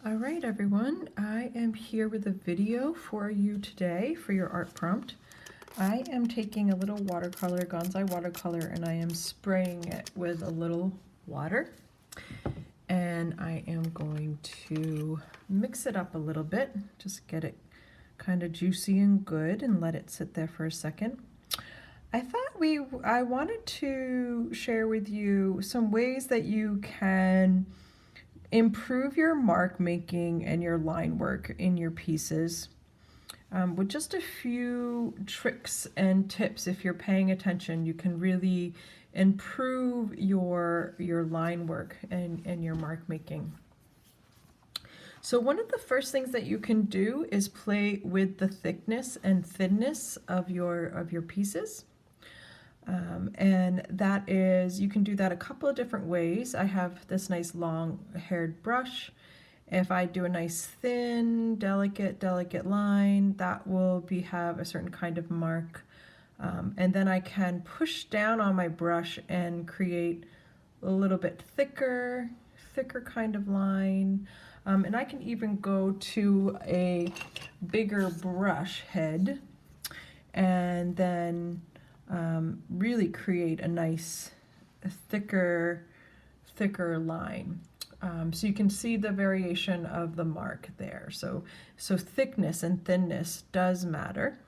All right, everyone, I am here with a video for you today for your art prompt. I am taking a little watercolor, Gonzai watercolor, and I am spraying it with a little water. And I am going to mix it up a little bit, just get it kind of juicy and good and let it sit there for a second. I wanted to share with you some ways that you can improve your mark making and your line work in your pieces with just a few tricks and tips. If you're paying attention, you can really improve your line work and your mark making. So one of the first things that you can do is play with the thickness and thinness of your pieces. And that is, you can do that a couple of different ways. I have this nice long haired brush. If I do a nice thin, delicate line, that will have a certain kind of mark. And then I can push down on my brush and create a little bit thicker kind of line. And I can even go to a bigger brush head and then really create a nice thicker line. So you can see the variation of the mark there. So thickness and thinness does matter.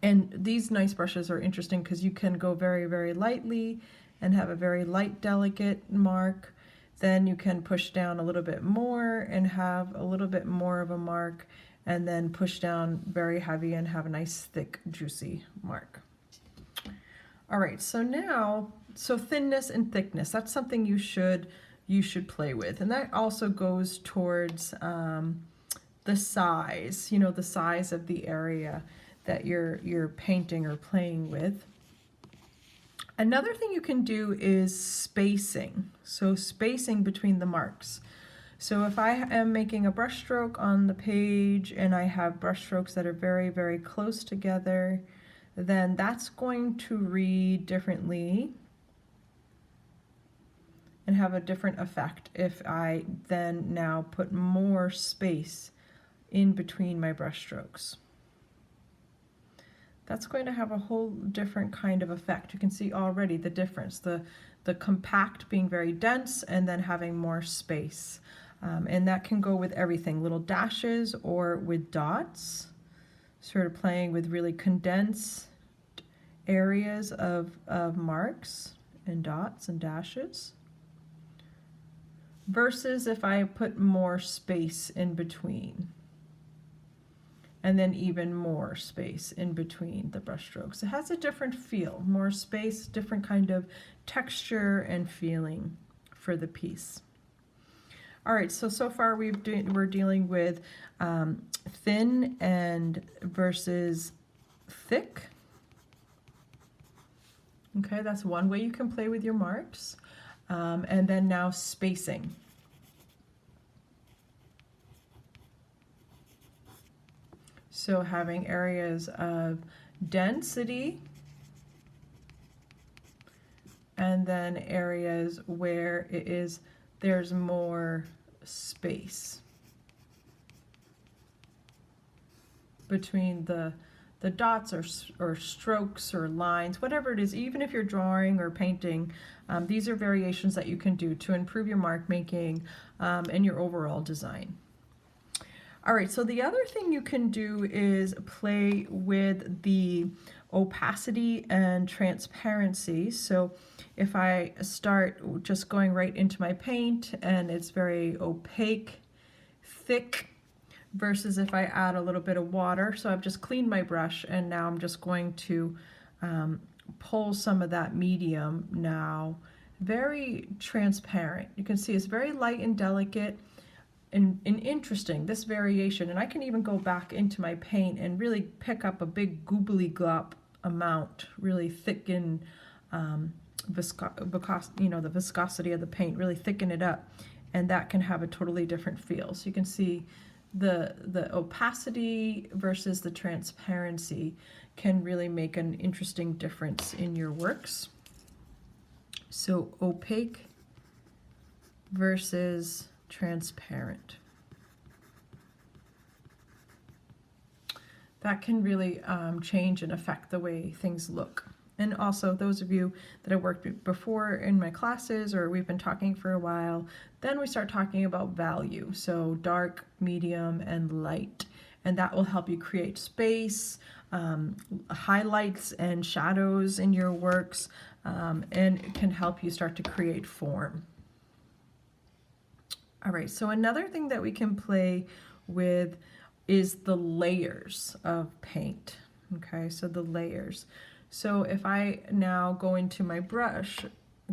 And these nice brushes are interesting because you can go very lightly and have a very light, delicate mark. Then you can push down a little bit more and have a little bit more of a mark, and then push down very heavy and have a nice, thick, juicy mark. All right, so now, thinness and thickness, that's something you should play with. And that also goes towards the size, the size of the area that you're painting or playing with. Another thing you can do is spacing. So spacing between the marks. So if I am making a brush stroke on the page and I have brush strokes that are very close together, then that's going to read differently and have a different effect if I then now put more space in between my brush strokes. That's going to have a whole different kind of effect. You can see already the difference, the compact being very dense and then having more space. And that can go with everything, little dashes or with dots, sort of playing with really condensed areas of marks and dots and dashes, versus if I put more space in between and then even more space in between the brush strokes. It has a different feel, more space, different kind of texture and feeling for the piece. All right, so far we're dealing with thin and versus thick. Okay, that's one way you can play with your marks. And then now spacing. So having areas of density and then areas where there's more space between the dots or strokes or lines, whatever it is. Even if you're drawing or painting, these are variations that you can do to improve your mark making and your overall design. All right, so the other thing you can do is play with the opacity and transparency. So if I start just going right into my paint and it's very opaque, thick, versus if I add a little bit of water. So I've just cleaned my brush and now I'm just going to pull some of that medium now. Very transparent. You can see it's very light and delicate and interesting, this variation. And I can even go back into my paint and really pick up a big goobly glop amount, really thicken the viscosity of the paint, really thicken it up, and that can have a totally different feel. So you can see the opacity versus the transparency can really make an interesting difference in your works. So opaque versus transparent. That can really change and affect the way things look. And also, those of you that have worked before in my classes, or we've been talking for a while, then we start talking about value. So dark, medium, and light. And that will help you create space, highlights and shadows in your works, and it can help you start to create form. All right, so another thing that we can play with is the layers of paint. Okay, so the layers. So if I now go into my brush,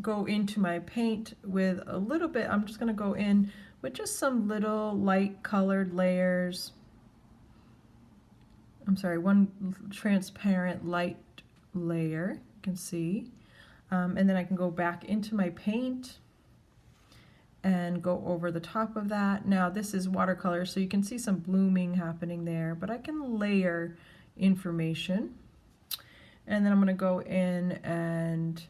go into my paint with a little bit, I'm just going to go in with just some little light colored layers. I'm sorry, one transparent light layer, you can see. And then I can go back into my paint and go over the top of that. Now this is watercolor, so you can see some blooming happening there, but I can layer information. And then I'm going to go in and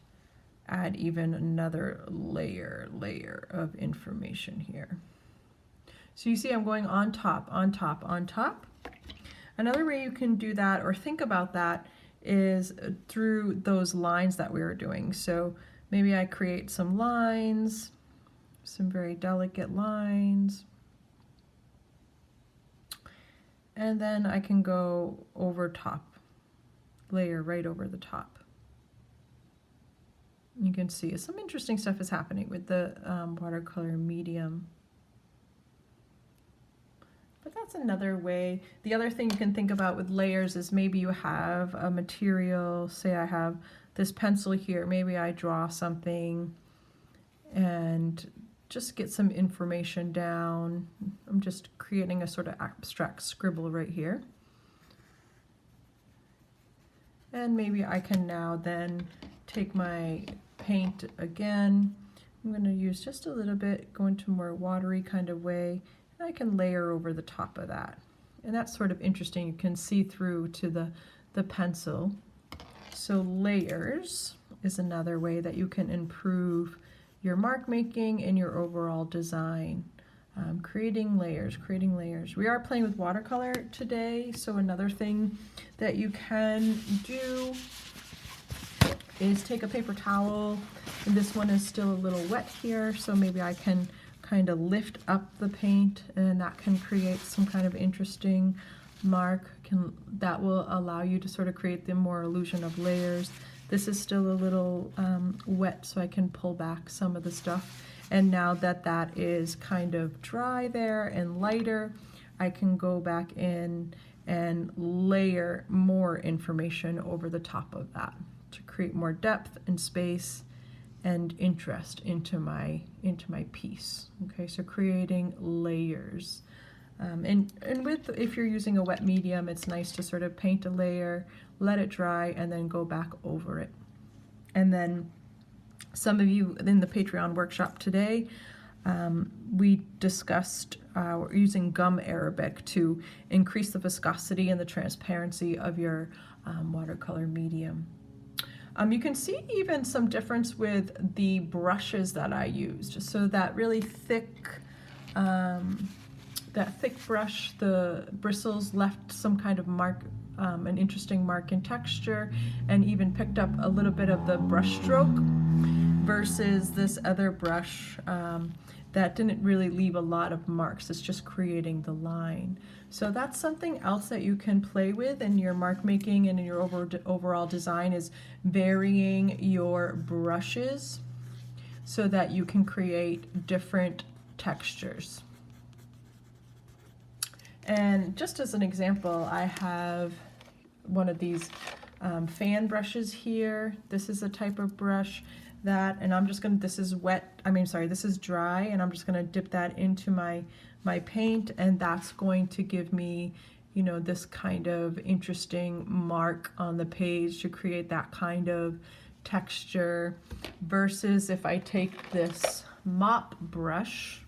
add even another layer of information here. So you see I'm going on top, on top, on top. Another way you can do that or think about that is through those lines that we were doing. So maybe I create some lines, some very delicate lines, and then I can go over top, layer right over the top. You can see some interesting stuff is happening with the watercolor medium. But that's another way. The other thing you can think about with layers is maybe you have a material, say I have this pencil here, maybe I draw something and just get some information down. I'm just creating a sort of abstract scribble right here. And maybe I can now then take my paint again. I'm going to use just a little bit, go into a more watery kind of way, and I can layer over the top of that. And that's sort of interesting. You can see through to the pencil. So layers is another way that you can improve your mark making and your overall design. Creating layers, creating layers. We are playing with watercolor today, so another thing that you can do is take a paper towel, and this one is still a little wet here, so maybe I can kind of lift up the paint, and that can create some kind of interesting mark. That will allow you to sort of create the more illusion of layers. This is still a little wet, so I can pull back some of the stuff. And now that that is kind of dry there and lighter, I can go back in and layer more information over the top of that to create more depth and space and interest into my piece. Okay, so creating layers. And with, if you're using a wet medium, it's nice to sort of paint a layer, let it dry, and then go back over it. And then some of you in the Patreon workshop today, we discussed using gum arabic to increase the viscosity and the transparency of your watercolor medium. You can see even some difference with the brushes that I used. So that really thick, brush, the bristles left some kind of mark, an interesting mark in texture, and even picked up a little bit of the brush stroke, versus this other brush that didn't really leave a lot of marks. It's just creating the line. So that's something else that you can play with in your mark making and in your overall design, is varying your brushes so that you can create different textures. And just as an example, I have one of these fan brushes here. This is a type of brush that, and I'm just gonna, this is wet, this is dry, and I'm just gonna dip that into my paint, and that's going to give me, you know, this kind of interesting mark on the page to create that kind of texture, versus if I take this mop brush,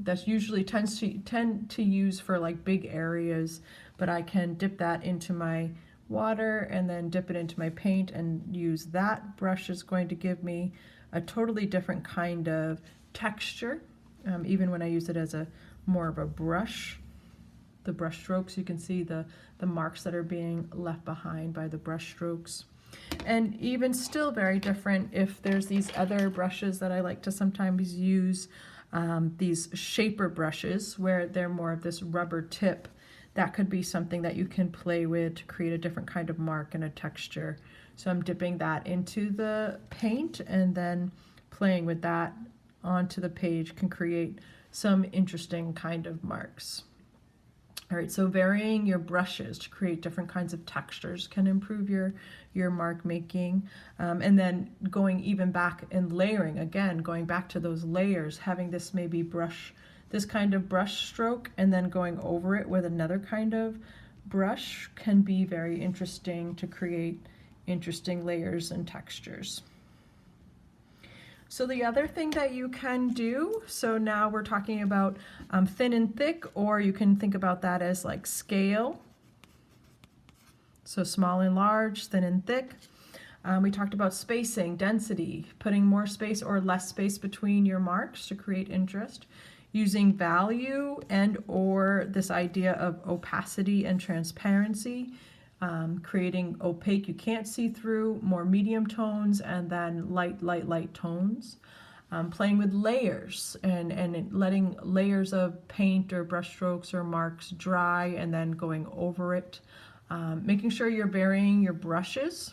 that's usually tend to use for like big areas, but I can dip that into my water and then dip it into my paint and use that brush. Is going to give me a totally different kind of texture even when I use it as a more of a brush. The brush strokes, you can see the marks that are being left behind by the brush strokes. And even still very different if there's these other brushes that I like to sometimes use, these shaper brushes where they're more of this rubber tip. That could be something that you can play with to create a different kind of mark and a texture. So I'm dipping that into the paint and then playing with that onto the page can create some interesting kind of marks. All right, so varying your brushes to create different kinds of textures can improve your mark making. And then going even back and layering, again, going back to those layers, having this maybe brush, this kind of brush stroke, and then going over it with another kind of brush can be very interesting to create interesting layers and textures. So the other thing that you can do, so now we're talking about thin and thick, or you can think about that as like scale. So small and large, thin and thick. We talked about spacing, density, putting more space or less space between your marks to create interest. Using value and or this idea of opacity and transparency. Creating opaque, you can't see through, more medium tones, and then light tones. Playing with layers and letting layers of paint or brush strokes or marks dry and then going over it. Making sure you're varying your brushes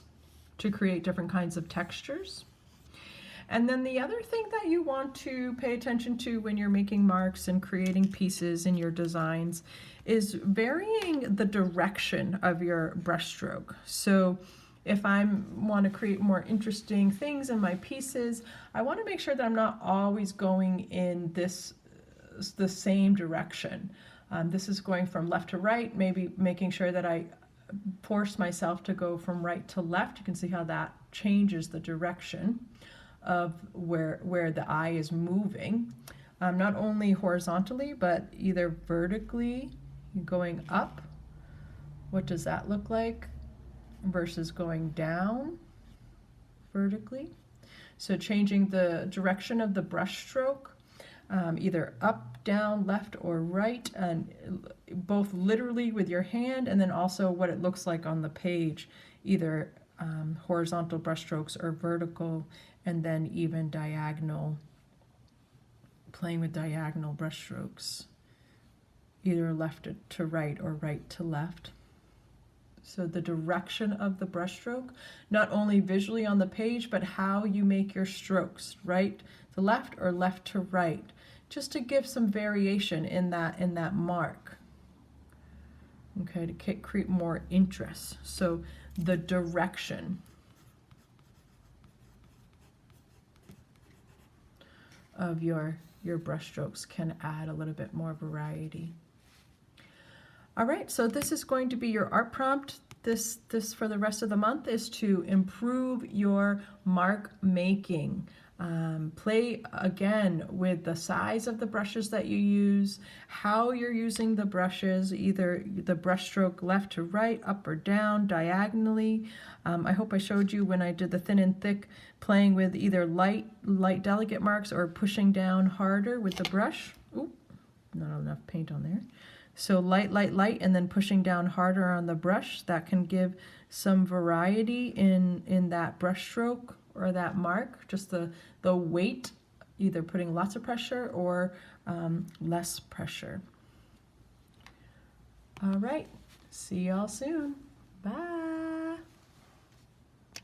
to create different kinds of textures. And then the other thing that you want to pay attention to when you're making marks and creating pieces in your designs is varying the direction of your brush stroke. So if I want to create more interesting things in my pieces, I want to make sure that I'm not always going in the same direction. This is going from left to right, maybe making sure that I force myself to go from right to left. You can see how that changes the direction of where the eye is moving, not only horizontally but either vertically, going up. What does that look like versus going down vertically? So changing the direction of the brush stroke, either up, down, left, or right, and both literally with your hand and then also what it looks like on the page, either horizontal brush strokes or vertical, and then even diagonal, playing with diagonal brush strokes, either left to right or right to left. So the direction of the brush stroke, not only visually on the page, but how you make your strokes, right to left or left to right, just to give some variation in that mark. Okay, to create more interest. So the direction of your brush strokes can add a little bit more variety. All right, so this is going to be your art prompt. This for the rest of the month is to improve your mark making. Play again with the size of the brushes that you use, how you're using the brushes, either the brush stroke left to right, up or down, diagonally. I hope I showed you when I did the thin and thick, playing with either light delicate marks or pushing down harder with the brush. Ooh, not enough paint on there. So light, and then pushing down harder on the brush. That can give some variety in that brush stroke or that mark, just the weight, either putting lots of pressure or less pressure. All right, see y'all soon. Bye.